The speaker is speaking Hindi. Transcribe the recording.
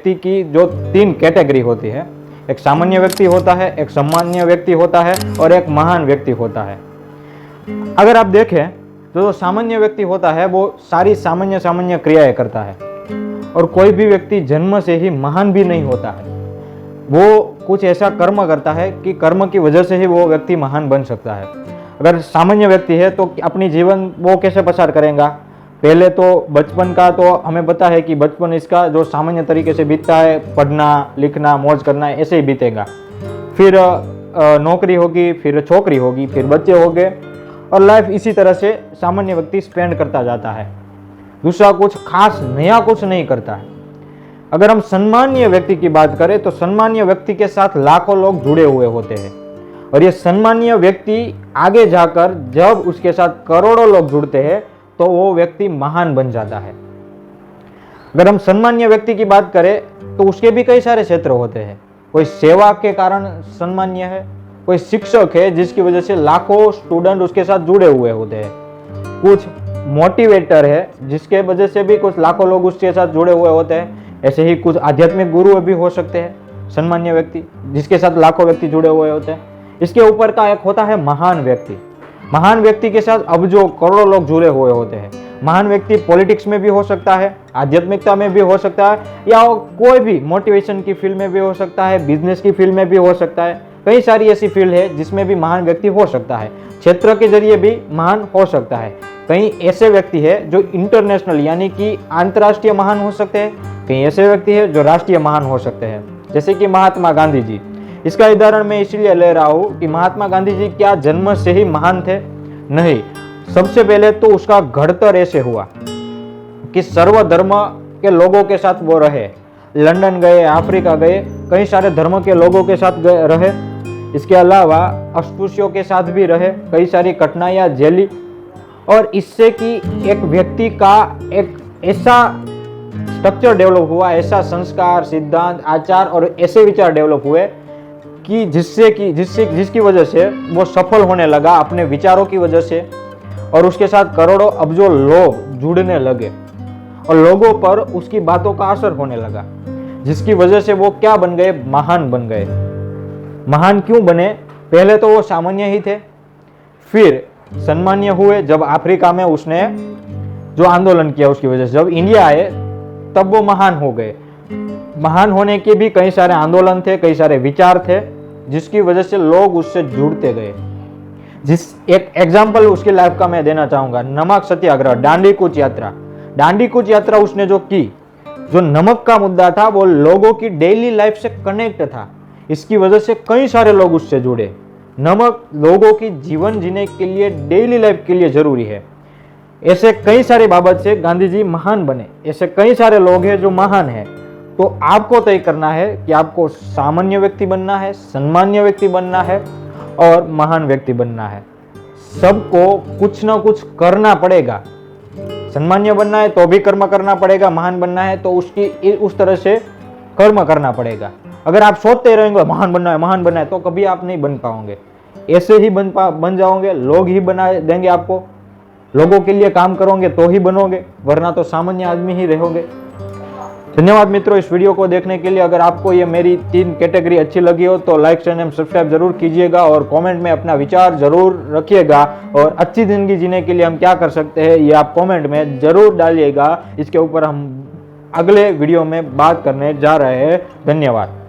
व्यक्ति की जो 3 कैटेगरी होती है, एक सामान्य व्यक्ति होता है, एक सम्मान्य व्यक्ति होता है और एक महान व्यक्ति होता है। अगर आप देखें तो जो सामान्य व्यक्ति होता है वो सारी सामान्य क्रियाएं करता है, और कोई भी व्यक्ति जन्म से ही महान भी नहीं होता है। वो कुछ ऐसा कर्म करता है कि कर्म की वजह से ही वो व्यक्ति महान बन सकता है। अगर सामान्य व्यक्ति है तो अपनी जीवन वो कैसे पसार करेगा? पहले तो बचपन का तो हमें पता है कि बचपन इसका जो सामान्य तरीके से बीतता है, पढ़ना लिखना मौज करना, ऐसे ही बीतेगा। फिर नौकरी होगी, फिर छोकरी होगी, फिर बच्चे हो गए, और लाइफ इसी तरह से सामान्य व्यक्ति स्पेंड करता जाता है। दूसरा कुछ खास नया कुछ नहीं करता है। अगर हम सम्मानीय व्यक्ति की बात करें तो सम्मानीय व्यक्ति के साथ लाखों लोग जुड़े हुए होते हैं, और ये सम्मानीय व्यक्ति आगे जाकर जब उसके साथ करोड़ों लोग जुड़ते हैं तो वो व्यक्ति महान बन जाता है। अगर हम सम्मानीय व्यक्ति की बात करें तो उसके भी कई सारे क्षेत्र होते हैं। कोई सेवा के कारण सम्मानीय है, कोई शिक्षक है जिसकी वजह से लाखों स्टूडेंट उसके साथ जुड़े हुए होते हैं, कुछ मोटिवेटर है जिसके वजह से भी कुछ लाखों लोग उसके साथ जुड़े हुए होते हैं। ऐसे ही कुछ आध्यात्मिक गुरु भी हो सकते हैं सम्मानीय व्यक्ति जिसके साथ लाखों व्यक्ति जुड़े हुए होते हैं। इसके ऊपर का एक होता है महान व्यक्ति। महान व्यक्ति के साथ अब जो करोड़ों लोग जुड़े हुए होते हैं। महान व्यक्ति पॉलिटिक्स में भी हो सकता है, आध्यात्मिकता में भी हो सकता है, या कोई भी मोटिवेशन की फील्ड में भी हो सकता है, बिजनेस की फील्ड में भी हो सकता है। कई सारी ऐसी फील्ड है जिसमें भी महान व्यक्ति हो सकता है। क्षेत्र के जरिए भी महान हो सकता है। कई ऐसे व्यक्ति है जो इंटरनेशनल यानी कि अंतर्राष्ट्रीय महान हो सकते हैं, कई ऐसे व्यक्ति है जो राष्ट्रीय महान हो सकते हैं, जैसे कि महात्मा गांधी जी। इसका उदाहरण मैं इसलिए ले रहा हूँ कि महात्मा गांधी जी क्या जन्म से ही महान थे? नहीं। सबसे पहले तो उसका घड़तर ऐसे हुआ कि सर्वधर्म के लोगों के साथ वो रहे, लंदन गए, अफ्रीका गए, कई सारे धर्म के लोगों के साथ रहे। इसके अलावा अस्पृश्यों के साथ भी रहे, कई सारी कठिनाइयाँ झेली, और इससे कि एक व्यक्ति का एक ऐसा स्ट्रक्चर डेवलप हुआ, ऐसा संस्कार, सिद्धांत, आचार और ऐसे विचार डेवलप हुए कि जिसकी वजह से वो सफल होने लगा अपने विचारों की वजह से, और उसके साथ करोड़ों अब्जों लोग जुड़ने लगे और लोगों पर उसकी बातों का असर होने लगा, जिसकी वजह से वो क्या बन गए? महान बन गए। महान क्यों बने? पहले तो वो सामान्य ही थे, फिर सम्मानीय हुए जब अफ्रीका में उसने जो आंदोलन किया उसकी वजह से। जब इंडिया आए तब वो महान हो गए। महान होने के भी कई सारे आंदोलन थे, कई सारे विचार थे, जिसकी वजह से लोग उससे जुड़ते गए। एक एग्जाम्पल उसकी लाइफ का मैं देना चाहूंगा, नमक सत्याग्रह, दांडी कूच यात्रा। दांडी कूच यात्रा उसने जो की, जो नमक का मुद्दा था वो लोगों की डेली लाइफ से कनेक्ट था, इसकी वजह से कई सारे लोग उससे जुड़े। नमक लोगों की जीवन जीने के लिए, डेली लाइफ के लिए जरूरी है। ऐसे कई सारी बाबत से गांधी जी महान बने। ऐसे कई सारे लोग हैं जो महान हैं। तो आपको तय करना है कि आपको सामान्य व्यक्ति बनना है, सम्मान्य व्यक्ति बनना है और महान व्यक्ति बनना है। सबको कुछ ना कुछ करना पड़ेगा। सम्मान्य बनना है तो भी कर्म करना पड़ेगा, महान बनना है तो उस तरह से कर्म करना पड़ेगा। अगर आप सोचते रहेंगे महान बनना है तो कभी आप नहीं बन पाओगे। ऐसे ही बन जाओगे, लोग ही बना देंगे आपको। लोगों के लिए काम करोगे तो ही बनोगे, वरना तो सामान्य आदमी ही रहोगे। धन्यवाद मित्रों इस वीडियो को देखने के लिए। अगर आपको ये मेरी 3 कैटेगरी अच्छी लगी हो तो लाइक शेयर एंड सब्सक्राइब जरूर कीजिएगा, और कमेंट में अपना विचार जरूर रखिएगा। और अच्छी जिंदगी जीने के लिए हम क्या कर सकते हैं ये आप कमेंट में जरूर डालिएगा। इसके ऊपर हम अगले वीडियो में बात करने जा रहे हैं। धन्यवाद।